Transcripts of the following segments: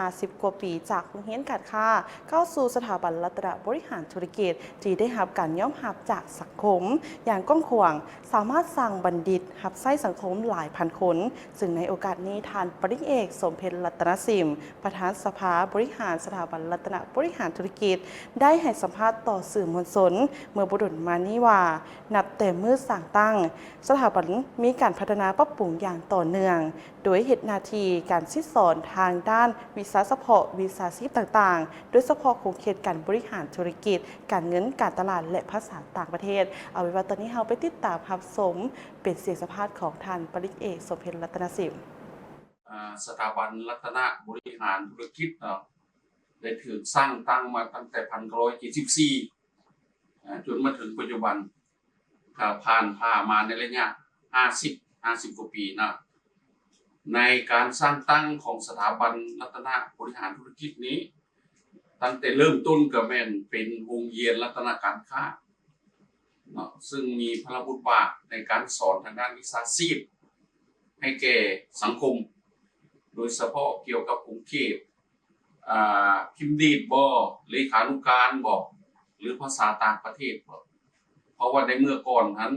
50 กว่าปีจากโรงเรียนการค้าเข้าสู่สถาบันรัตนบริหารธุรกิจที่ได้รับการยอมรับจากสังคมอย่างกว้างขวางสามารถสร้างบัณฑิตรับใช้สังคมหลายพันคนซึ่งในโอกาสนี้ท่านปริญญาเอกสมเพชรรัตนสิมประธานสภาบริหารสถาบันรัตนบริหารธุรกิจได้ให้สัมภาษณ์ต่อสื่อมวลชนเมื่อบุรุษมานี้ว่านับแต่เมื่อสร้างตั้งสถาบันมีการพัฒนาปรับปรุงอย่างต่อเนื่องโดยเหตุหน้าที่การซิดสอนทางด้านวิชาเฉพาะวิชาชีพต่างๆโดยเฉพาะโครงข่ายการบริหารธุรกิจการเงินการตลาดและภาษาต่างประเทศเอาไว้ว่าตอนนี้เราไปติดตามรับชมเป็นเสียงสัมภาษณ์ของท่านปริญญาเอกสมเพชรรัตนสิมสถาบันรัตนบริหารธุรกิจได้ถูกสร้างตั้งมาตั้งแต่1974จนมาถึงปัจจุบันผ่านมาในระยะ50 กว่าปีนะในการสร้างตั้งของสถาบันรัตนบริหารธุรกิจนี้ตั้งแต่เริ่มต้นก็เป็นโรงเรียนรัตนการค้าซึ่งมีพระบทบาทในการสอนทางด้านวิชาชีพให้แก่สังคมโดยเฉพาะเกี่ยวกับกรุงเทพพิมพ์ดีดเลขานุการหรือภาษาต่างประเทศเพราะว่าในเมื่อก่อนนั้น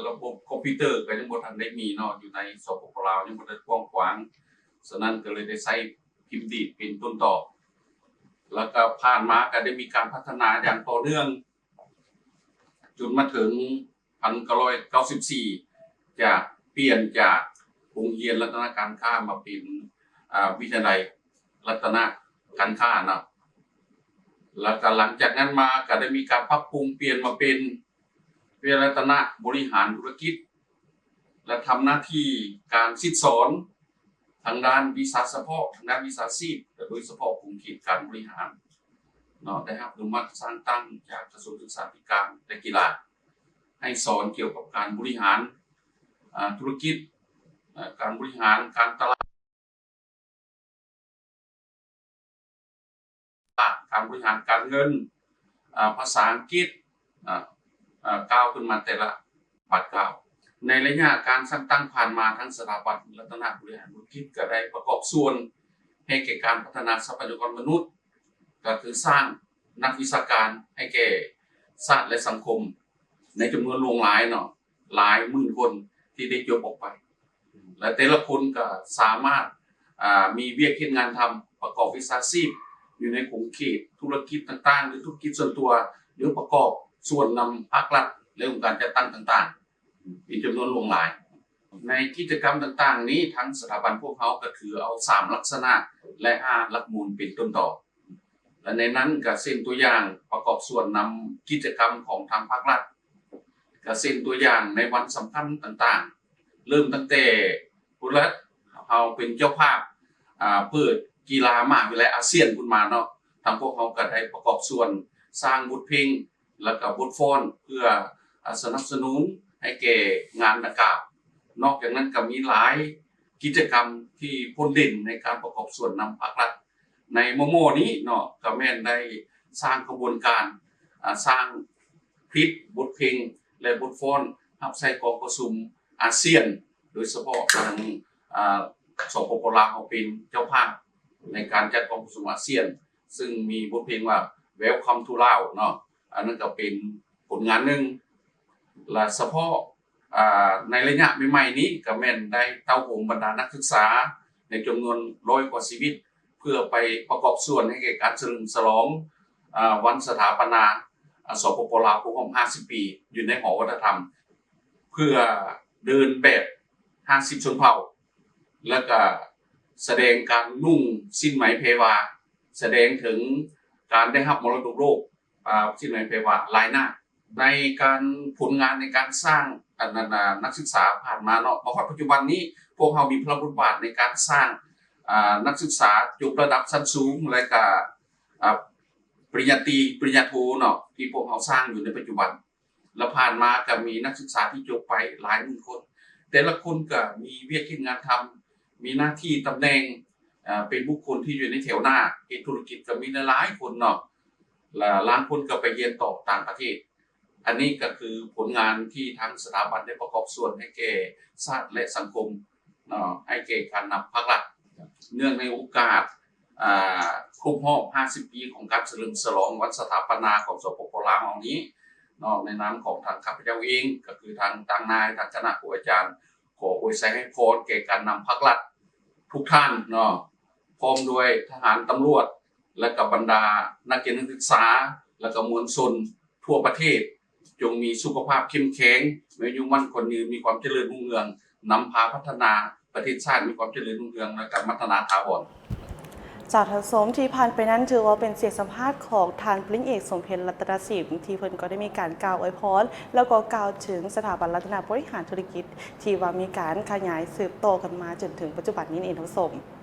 ระบบคอมพิวเตอร์ก็ยังบ่ทันได้มีอยู่ในสปป.ลาวยังบ่ได้กว้างขวางฉะนั้นก็เลยได้ใช้พิมพ์ดีดเป็นต้นต่อแล้วก็ผ่านมาก็ได้มีการพัฒนาอย่างต่อเนื่องจนมาถึง1994จะเปลี่ยนจากโรงเรียนรัตนการค้ามาเป็นวิทยาลัยรัตนการค้านะแล้วก็หลังจากนั้นมาก็ได้มีการปรับปรุงเปลี่ยนมาเป็นวิทยาลัยรัตนบริหารธุรกิจและทำหน้าที่การซิดสอนทางด้านวิชาเฉพาะทางด้านวิชาชีพโดยเฉพาะกลุ่มกิจการบริหารได้รับอนุมัติสร้างตั้งจากกระทรวงศึกษาธิการและกีฬาให้สอนเกี่ยวกับการบริหารธุรกิจการบริหารการตลาดการบริหารการเงินภาษาอังกฤษก้าวขึ้นมาแต่ละบัดก้าวในระยะการสร้างตั้งผ่านมาทั้งสถาบันรัตนบริหารธุรกิจก็ได้ประกอบส่วนให้แก่การพัฒนาทรัพยากรมนุษย์ก็คือสร้างนักวิชาการให้แก่ศาสตร์และสังคมในจำนวนหลายหมื่นคนที่ได้จบออกไปและแต่ละคนก็สามารถมีเวียกงานทำประกอบวิชาชีพอยู่ในกลุ่มเขตธุรกิจต่างๆหรือธุรกิจส่วนตัวหรือประกอบส่วนนำภาครัฐและองค์การจัดตั้งต่างๆมีจำนวนหลายในกิจกรรมต่างๆนี้ทั้งสถาบันพวกเขาก็ถือเอา3ลักษณะและ5หลักมูลเป็นต้นต่อและในนั้นก็เส้นตัวอย่างประกอบส่วนนำกิจกรรมของทางภาครัฐก็เส้นตัวอย่างในวันสำคัญต่างๆเริ่มตั้งแต่พุทธเราเป็นเจ้าภาพเปิดกีฬามหาวิทยาลัยอาเซียนขึ้นมาทางพวกเขาก็ได้ประกอบส่วนสร้างบทเพลงและก็บทฟ้อนเพื่อสนับสนุนให้แก่งานดังกล่าวนอกจากนั้นก็มีหลายกิจกรรมที่พ้นเด่นในการประกอบส่วนนำภาครัฐในโมนี้ก็แม่นได้สร้างกระบวนการสร้างคลิปบทเพลงและบทฟ้อนรับใช้กองประชุมอาเซียนโดยเฉพาะทางสปป.ลาวเป็นเจ้าภาพในการจัดกองประชุมอาเซียนซึ่งมีบทเพลงว่า Welcome to Lao อันนั้นก็เป็นผลงานหนึ่งและเฉพาะในระยะใหม่ๆนี้ก็แม่นได้เต้าโหมบรรดานักศึกษาในจำนวน100 กว่าชีวิตเพื่อไปประกอบส่วนให้แก่การเฉลิมฉลองวันสถาปนาสปป.ลาวครบรอบ50 ปีอยู่ในหอวัฒนธรรมเพื่อเดินแบบ50 ชนเผ่าแล้วก็แสดงการนุ่งสิ้นไหมเพวาแสดงถึงการได้รับมรดกโลกสิ้นไหมเพวาลายหน้าในการผลงานในการสร้างนักศึกษาผ่านมาปัจจุบันนี้พวกเรามีพระบทบาทในการสร้างนักศึกษาจบระดับชั้นสูงและก็ปริญญาตรีปริญญาโทที่พวกเราสร้างอยู่ในปัจจุบันและผ่านมาก็มีนักศึกษาที่จบไปหลายหมื่นคนแต่ละคนก็มีเวียกงานทำมีหน้าที่ตำแหน่งเป็นบุคคลที่อยู่ในแถวหน้าธุรกิจก็มีหลายคนหลายคนก็ไปเรียนต่อต่างประเทศอันนี้ก็คือผลงานที่ทางสถาบันได้ประกอบส่วนให้แก่ชาติและสังคมให้แก่การนำภาครัฐเนื่องในโอกาส ครบรอบ 50 ปีของการเฉลิมฉลองวันสถาปนาของสปป.ลาวของนี้เนาะในนามของทางข้าพเจ้าเองก็คือทางนายทางคณะครูอาจารย์ขออวยชัยให้พรแก่การนำภาครัฐทุกท่านเนาะพร้อมด้วยทหารตำรวจและกับบรรดานักเรียนนักศึกษาและก็มวลชนทั่วประเทศจงมีสุขภาพเข้มแข็งมีอายุมั่นขวัญยืนมีความเจริญรุ่งเรืองนำพาพัฒนาประเทศชาติมีความเจริญรุ่งเรืองและการพัฒนาถาวรจากทสมที่ผ่านไปนั้นถือว่าเป็นเสียงสัมภาษณ์ของทานปริญญาเอกสมเพชรรัตนศิลป์ที่เพิ่นก็ได้มีการกล่าวอวยพรแล้วก็กล่าวถึงสถาบันรัตนบริหารธุรกิจที่ว่ามีการขยายสืบโตกันมาจนถึงปัจจุบันนี้เองทั้งสม